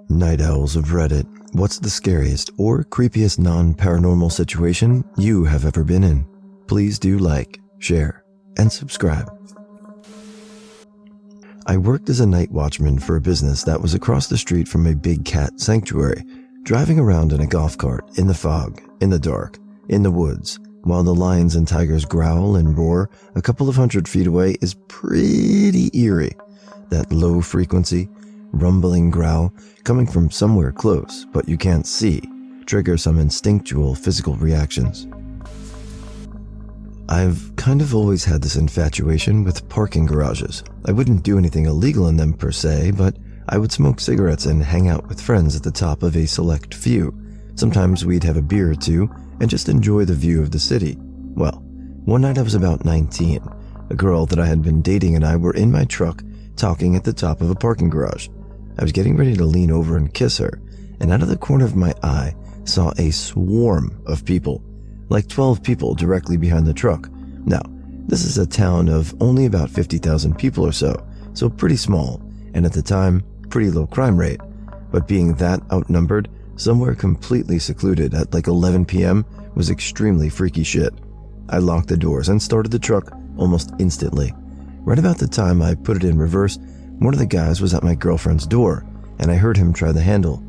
Night owls of Reddit, what's the scariest or creepiest non-paranormal situation you have ever been in? Please do like, share, and subscribe. I worked as a night watchman for a business that was across the street from a big cat sanctuary, driving around in a golf cart, in the fog, in the dark, in the woods, while the lions and tigers growl and roar a couple of 100 feet away is pretty eerie. That low frequency, rumbling growl coming from somewhere close but you can't see triggers some instinctual physical reactions. I've kind of always had this infatuation with parking garages. I wouldn't do anything illegal in them per se, but I would smoke cigarettes and hang out with friends at the top of a select few. Sometimes we'd have a beer or two and just enjoy the view of the city. Well, one night I was about 19. A girl that I had been dating and I were in my truck talking at the top of a parking garage. I was getting ready to lean over and kiss her, and out of the corner of my eye saw a swarm of people, like 12 people directly behind the truck. Now, this is a town of only about 50,000 people or so pretty small, and at the time, pretty low crime rate. But being that outnumbered, somewhere completely secluded at like 11 p.m. was extremely freaky shit. I locked the doors and started the truck almost instantly. Right about the time I put it in reverse, one of the guys was at my girlfriend's door, and I heard him try the handle.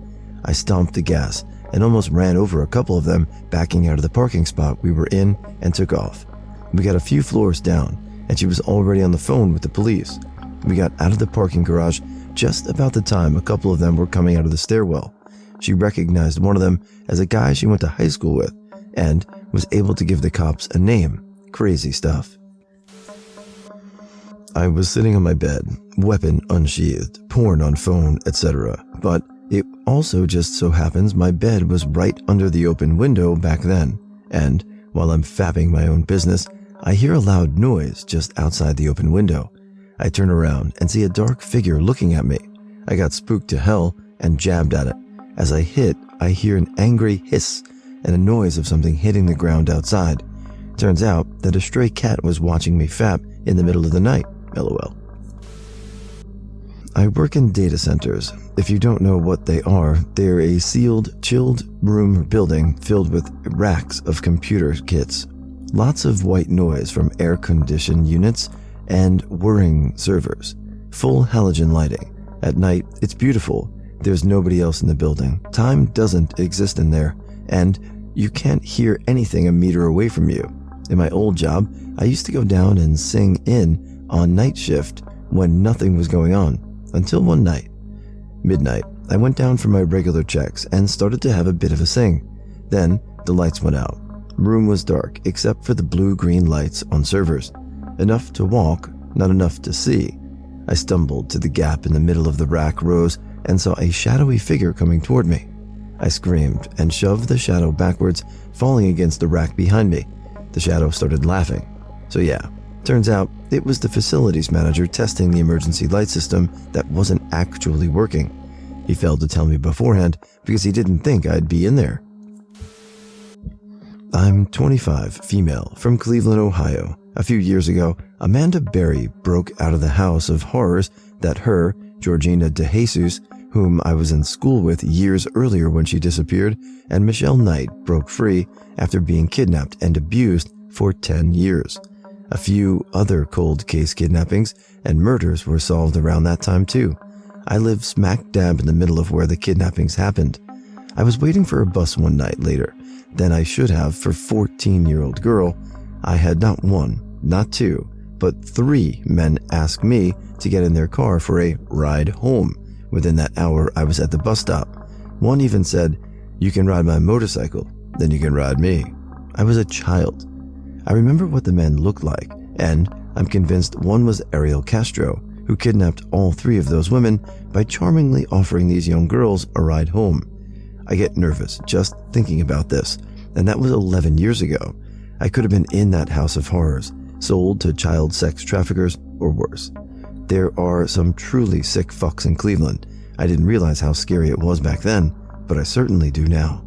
I stomped the gas and almost ran over a couple of them backing out of the parking spot we were in and took off. We got a few floors down, and she was already on the phone with the police. We got out of the parking garage just about the time a couple of them were coming out of the stairwell. She recognized one of them as a guy she went to high school with and was able to give the cops a name. Crazy stuff. I was sitting on my bed, weapon unsheathed, porn on phone, etc. But it also just so happens my bed was right under the open window back then, and while I'm fapping my own business, I hear a loud noise just outside the open window. I turn around and see a dark figure looking at me. I got spooked to hell and jabbed at it. As I hit, I hear an angry hiss and a noise of something hitting the ground outside. Turns out that a stray cat was watching me fap in the middle of the night. LOL. I work in data centers. If you don't know what they are, they're a sealed, chilled room building filled with racks of computer kits. Lots of white noise from air-conditioned units and whirring servers. Full halogen lighting. At night, it's beautiful. There's nobody else in the building. Time doesn't exist in there, and you can't hear anything a meter away from you. In my old job, I used to go down and sing in on night shift when nothing was going on, until one night. Midnight, I went down for my regular checks and started to have a bit of a sing. Then the lights went out. Room was dark except for the blue-green lights on servers. Enough to walk, not enough to see. I stumbled to the gap in the middle of the rack rows and saw a shadowy figure coming toward me. I screamed and shoved the shadow backwards, falling against the rack behind me. The shadow started laughing. So yeah, turns out it was the facilities manager testing the emergency light system that wasn't actually working. He failed to tell me beforehand because he didn't think I'd be in there. I'm 25, female, from Cleveland, Ohio. A few years ago, Amanda Berry broke out of the house of horrors that her, Georgina DeJesus, whom I was in school with years earlier when she disappeared, and Michelle Knight broke free after being kidnapped and abused for 10 years. A few other cold case kidnappings and murders were solved around that time too. I live smack dab in the middle of where the kidnappings happened. I was waiting for a bus one night later than I should have for 14-year-old girl. I had not one, not two, but 3 men ask me to get in their car for a ride home. Within that hour, I was at the bus stop. One even said, "You can ride my motorcycle, then you can ride me." I was a child. I remember what the men looked like, and I'm convinced one was Ariel Castro, who kidnapped all 3 of those women by charmingly offering these young girls a ride home. I get nervous just thinking about this, and that was 11 years ago. I could have been in that house of horrors, sold to child sex traffickers or worse. There are some truly sick fucks in Cleveland. I didn't realize how scary it was back then, but I certainly do now.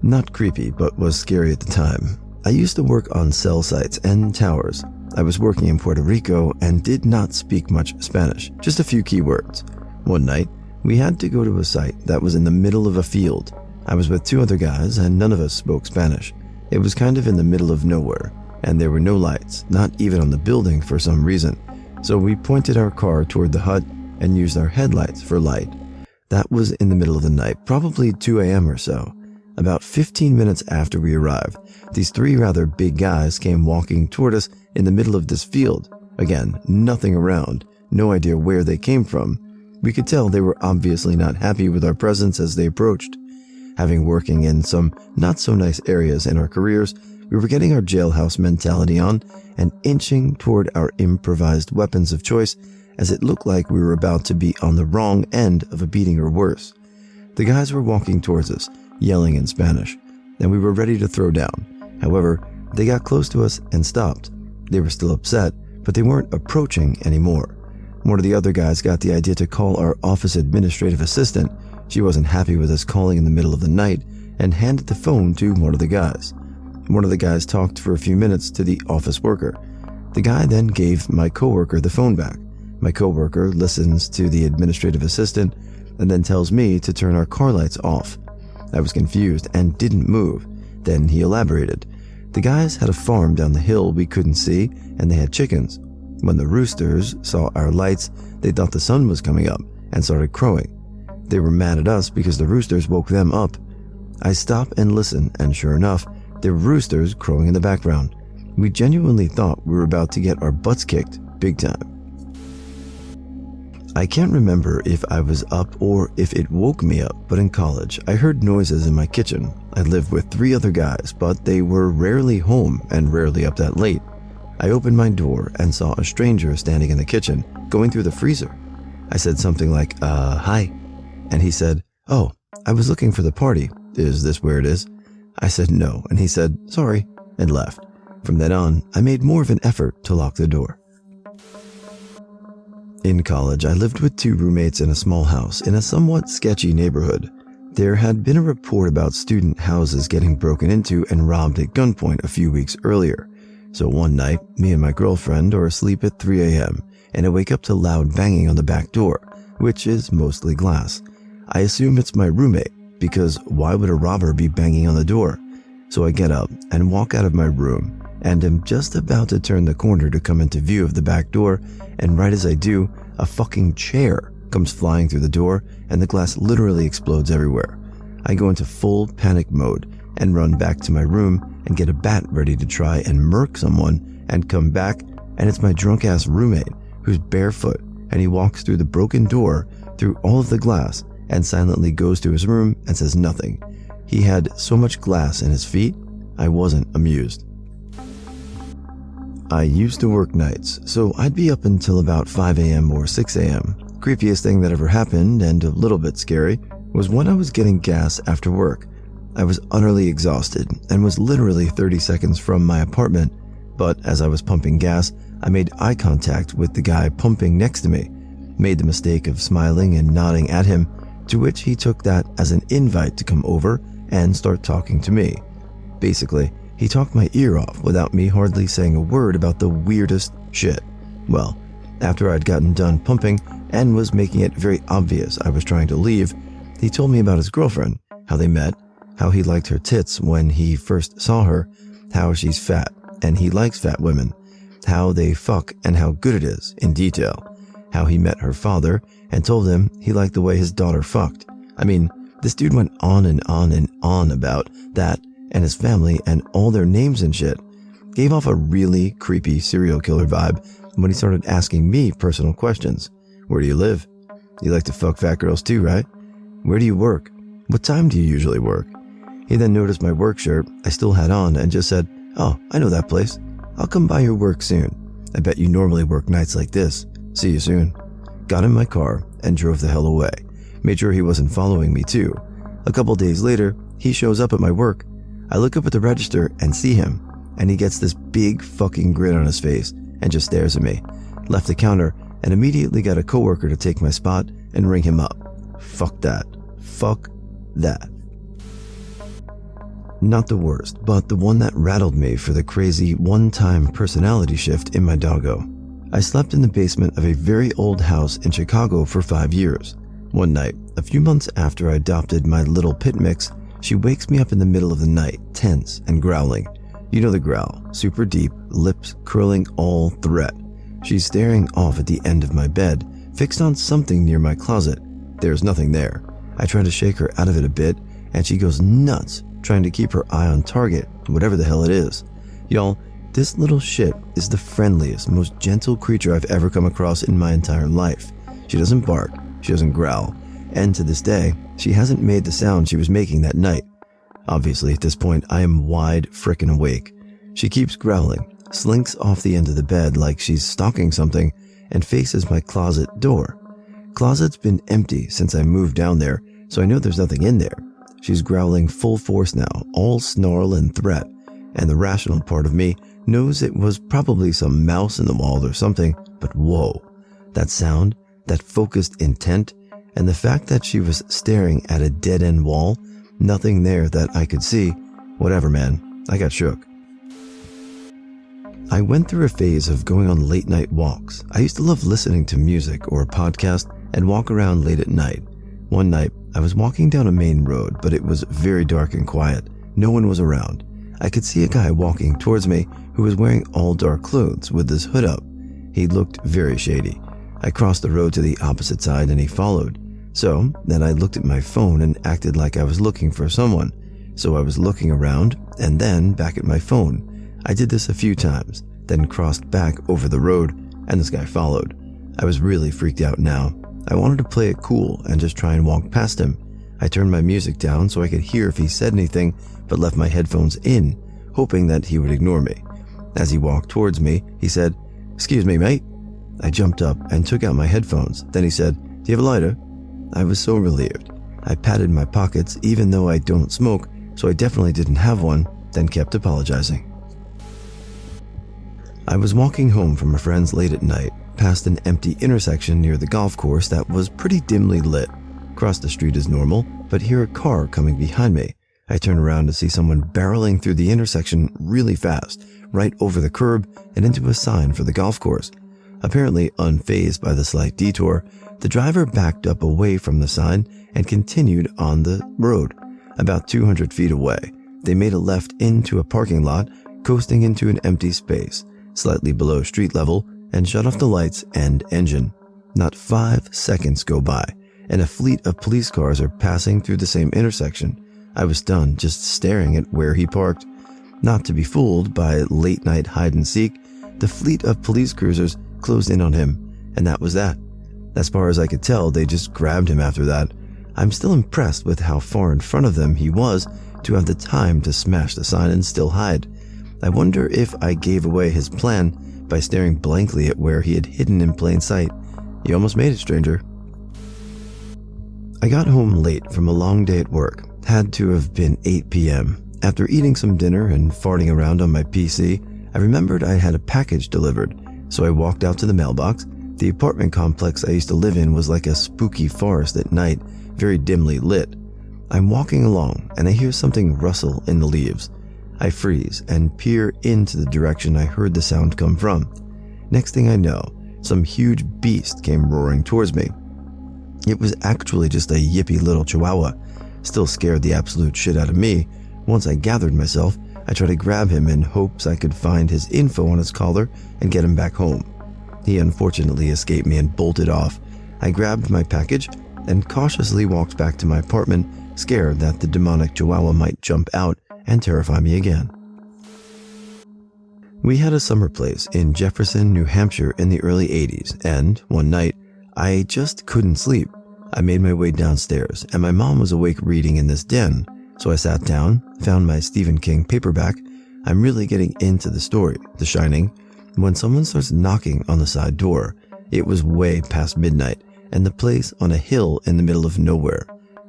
Not creepy, but was scary at the time. I used to work on cell sites and towers. I was working in Puerto Rico and did not speak much Spanish, just a few key words. One night, We had to go to a site that was in the middle of a field. I was with 2 other guys and none of us spoke Spanish. It was kind of in the middle of nowhere, and there were no lights, not even on the building for some reason. So we pointed our car toward the hut and used our headlights for light. That was in the middle of the night, probably 2 a.m. or so. About 15 minutes after we arrived, these 3 rather big guys came walking toward us in the middle of this field. Again, nothing around, no idea where they came from. We could tell they were obviously not happy with our presence as they approached. Having working in some not so nice areas in our careers, we were getting our jailhouse mentality on and inching toward our improvised weapons of choice as it looked like we were about to be on the wrong end of a beating or worse. The guys were walking towards us, yelling in Spanish, and we were ready to throw down. However, they got close to us and stopped. They were still upset, but they weren't approaching anymore. One of the other guys got the idea to call our office administrative assistant. She wasn't happy with us calling in the middle of the night and handed the phone to one of the guys. One of the guys talked for a few minutes to the office worker. The guy then gave my coworker the phone back. My coworker listens to the administrative assistant and then tells me to turn our car lights off. I was confused and didn't move. Then he elaborated. The guys had a farm down the hill we couldn't see, and they had chickens. When the roosters saw our lights, they thought the sun was coming up and started crowing. They were mad at us because the roosters woke them up. I stop and listen, and sure enough, there were roosters crowing in the background. We genuinely thought we were about to get our butts kicked big time. I can't remember if I was up or if it woke me up, but in college, I heard noises in my kitchen. I lived with 3 other guys, but they were rarely home and rarely up that late. I opened my door and saw a stranger standing in the kitchen, going through the freezer. I said something like, hi. And he said, oh, I was looking for the party. Is this where it is? I said no, and he said, sorry, and left. From then on, I made more of an effort to lock the door. In college, I lived with 2 roommates in a small house in a somewhat sketchy neighborhood. There had been a report about student houses getting broken into and robbed at gunpoint a few weeks earlier. So one night, me and my girlfriend are asleep at 3 a.m. and I wake up to loud banging on the back door, which is mostly glass. I assume it's my roommate, because why would a robber be banging on the door? So I get up and walk out of my room, and am just about to turn the corner to come into view of the back door, and right as I do, a fucking chair comes flying through the door and the glass literally explodes everywhere. I go into full panic mode and run back to my room and get a bat ready to try and murk someone, and come back and it's my drunk ass roommate who's barefoot, and he walks through the broken door, through all of the glass, and silently goes to his room and says nothing. He had so much glass in his feet, I wasn't amused. I used to work nights, so I'd be up until about 5 a.m. or 6 a.m. Creepiest thing that ever happened, and a little bit scary, was when I was getting gas after work. I was utterly exhausted and was literally 30 seconds from my apartment, but as I was pumping gas, I made eye contact with the guy pumping next to me, made the mistake of smiling and nodding at him, to which he took that as an invite to come over and start talking to me. Basically, he talked my ear off without me hardly saying a word about the weirdest shit. Well, after I'd gotten done pumping and was making it very obvious I was trying to leave, he told me about his girlfriend, how they met, how he liked her tits when he first saw her, how she's fat and he likes fat women, how they fuck and how good it is, in detail, how he met her father and told him he liked the way his daughter fucked. I mean, this dude went on and on and on about that and his family and all their names and shit. Gave off a really creepy serial killer vibe when he started asking me personal questions. Where do you live? You like to fuck fat girls too, right? Where do you work? What time do you usually work? He then noticed my work shirt I still had on and just said, oh, I know that place. I'll come by your work soon. I bet you normally work nights like this. See you soon. Got in my car and drove the hell away. Made sure he wasn't following me too. A couple days later, he shows up at my work. I look up at the register and see him, and he gets this big fucking grin on his face and just stares at me. Left the counter and immediately got a coworker to take my spot and ring him up. Fuck that. Fuck that. Not the worst, but the one that rattled me for the crazy one-time personality shift in my doggo. I slept in the basement of a very old house in Chicago for 5 years. One night, a few months after I adopted my little pit mix, she wakes me up in the middle of the night, tense and growling. You know the growl, super deep, lips curling, all threat. She's staring off at the end of my bed, fixed on something near my closet. There's nothing there. I try to shake her out of it a bit, and she goes nuts, trying to keep her eye on target, whatever the hell it is. Y'all, this little shit is the friendliest, most gentle creature I've ever come across in my entire life. She doesn't bark, she doesn't growl, and to this day, she hasn't made the sound she was making that night. Obviously, at this point, I am wide frickin' awake. She keeps growling, slinks off the end of the bed like she's stalking something, and faces my closet door. Closet's been empty since I moved down there, so I know there's nothing in there. She's growling full force now, all snarl and threat, and the rational part of me knows it was probably some mouse in the wall or something, but whoa. That sound, that focused intent, and the fact that she was staring at a dead-end wall, nothing there that I could see, whatever, man, I got shook. I went through a phase of going on late-night walks. I used to love listening to music or a podcast and walk around late at night. One night, I was walking down a main road, but it was very dark and quiet. No one was around. I could see a guy walking towards me who was wearing all dark clothes with his hood up. He looked very shady. I crossed the road to the opposite side and he followed. So then I looked at my phone and acted like I was looking for someone. So I was looking around and then back at my phone. I did this a few times, then crossed back over the road and this guy followed. I was really freaked out now. I wanted to play it cool and just try and walk past him. I turned my music down so I could hear if he said anything, but left my headphones in, hoping that he would ignore me. As he walked towards me, he said, "Excuse me, mate." I jumped up and took out my headphones. Then he said, "Do you have a lighter?" I was so relieved. I patted my pockets even though I don't smoke, so I definitely didn't have one, then kept apologizing. I was walking home from a friend's late at night, past an empty intersection near the golf course that was pretty dimly lit. Crossed the street as normal, but hear a car coming behind me. I turn around to see someone barreling through the intersection really fast, right over the curb and into a sign for the golf course. Apparently unfazed by the slight detour, the driver backed up away from the sign and continued on the road. About 200 feet away, they made a left into a parking lot, coasting into an empty space, slightly below street level, and shut off the lights and engine. Not 5 seconds go by, and a fleet of police cars are passing through the same intersection. I was stunned just staring at where he parked. Not to be fooled by late-night hide-and-seek, the fleet of police cruisers closed in on him, and that was that. As far as I could tell, they just grabbed him after that. I'm still impressed with how far in front of them he was to have the time to smash the sign and still hide. I wonder if I gave away his plan by staring blankly at where he had hidden in plain sight. You almost made it, stranger. I got home late from a long day at work. Had to have been 8 p.m. After eating some dinner and farting around on my PC, I remembered I had a package delivered, so I walked out to the mailbox. The apartment complex I used to live in was like a spooky forest at night, very dimly lit. I'm walking along and I hear something rustle in the leaves. I freeze and peer into the direction I heard the sound come from. Next thing I know, some huge beast came roaring towards me. It was actually just a yippy little chihuahua. Still scared the absolute shit out of me. Once I gathered myself, I tried to grab him in hopes I could find his info on his collar and get him back home. He unfortunately escaped me and bolted off. I grabbed my package and cautiously walked back to my apartment, scared that the demonic chihuahua might jump out and terrify me again. We had a summer place in Jefferson, New Hampshire in the early 80s, and one night, I just couldn't sleep. I made my way downstairs, and my mom was awake reading in this den, so I sat down, found my Stephen King paperback. I'm really getting into the story, The Shining, when someone starts knocking on the side door. It was way past midnight, and the place on a hill in the middle of nowhere.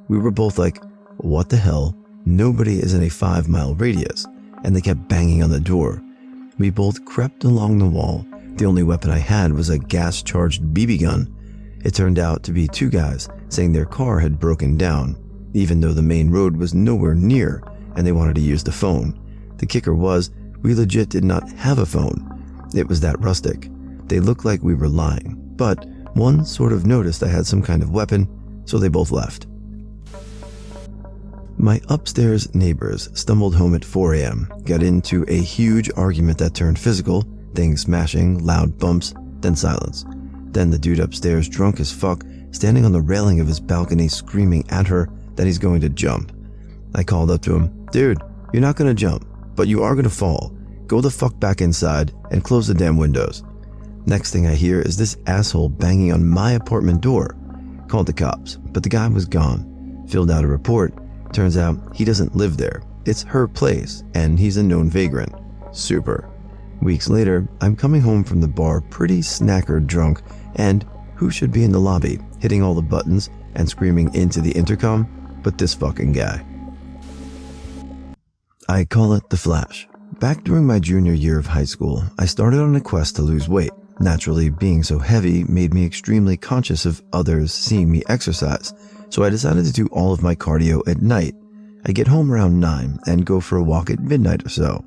We were both like, what the hell? Nobody is in a 5-mile radius, and they kept banging on the door. We both crept along the wall. The only weapon I had was a gas-charged BB gun. It turned out to be 2 guys saying their car had broken down, even though the main road was nowhere near, and they wanted to use the phone. The kicker was, we legit did not have a phone. It was that rustic. They looked like we were lying, but one sort of noticed I had some kind of weapon, so they both left. My upstairs neighbors stumbled home at 4 a.m., got into a huge argument that turned physical, things smashing, loud bumps, then silence. Then the dude upstairs, drunk as fuck, standing on the railing of his balcony screaming at her that he's going to jump. I called up to him, "Dude, you're not gonna jump, but you are gonna fall. Go the fuck back inside and close the damn windows." Next thing I hear is this asshole banging on my apartment door. Called the cops, but the guy was gone. Filled out a report. Turns out he doesn't live there. It's her place, and he's a known vagrant. Super. Weeks later, I'm coming home from the bar pretty snackered drunk, and who should be in the lobby, hitting all the buttons and screaming into the intercom, but this fucking guy. I call it the Flash. Back during my junior year of high school, I started on a quest to lose weight. Naturally, being so heavy made me extremely conscious of others seeing me exercise, so I decided to do all of my cardio at night. I get home around 9 and go for a walk at midnight or so.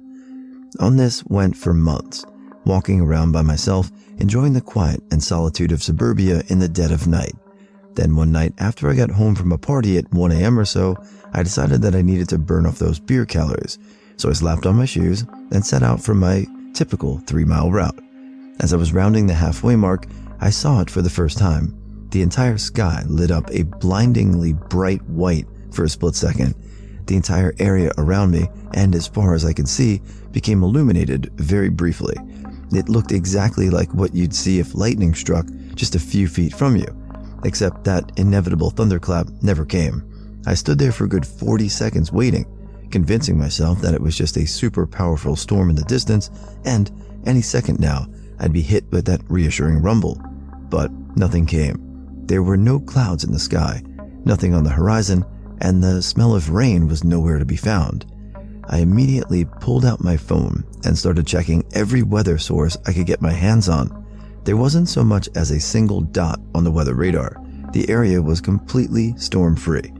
On this went for months, walking around by myself, enjoying the quiet and solitude of suburbia in the dead of night. Then one night, after I got home from a party at 1 a.m. or so, I decided that I needed to burn off those beer calories, so I slapped on my shoes and set out for my typical 3-mile route. As I was rounding the halfway mark, I saw it for the first time. The entire sky lit up a blindingly bright white for a split second. The entire area around me, and as far as I could see, became illuminated very briefly. It looked exactly like what you'd see if lightning struck just a few feet from you, except that inevitable thunderclap never came. I stood there for a good 40 seconds waiting, convincing myself that it was just a super powerful storm in the distance, and any second now, I'd be hit with that reassuring rumble. But nothing came. There were no clouds in the sky, nothing on the horizon, and the smell of rain was nowhere to be found. I immediately pulled out my phone and started checking every weather source I could get my hands on. There wasn't so much as a single dot on the weather radar. The area was completely storm-free.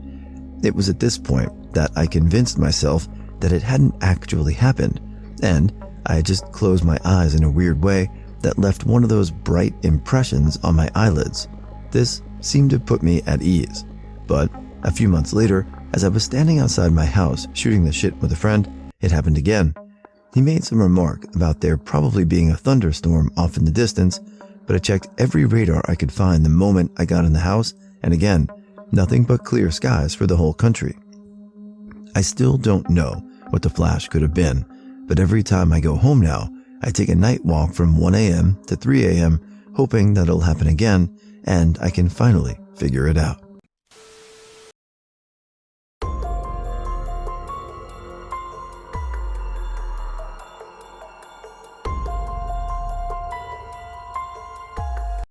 It was at this point that I convinced myself that it hadn't actually happened, and I had just closed my eyes in a weird way that left one of those bright impressions on my eyelids. This seemed to put me at ease, but a few months later, as I was standing outside my house shooting the shit with a friend, it happened again. He made some remark about there probably being a thunderstorm off in the distance, but I checked every radar I could find the moment I got in the house, and again, nothing but clear skies for the whole country. I still don't know what the flash could have been, but every time I go home now, I take a night walk from 1 a.m. to 3 a.m., hoping that it'll happen again and I can finally figure it out.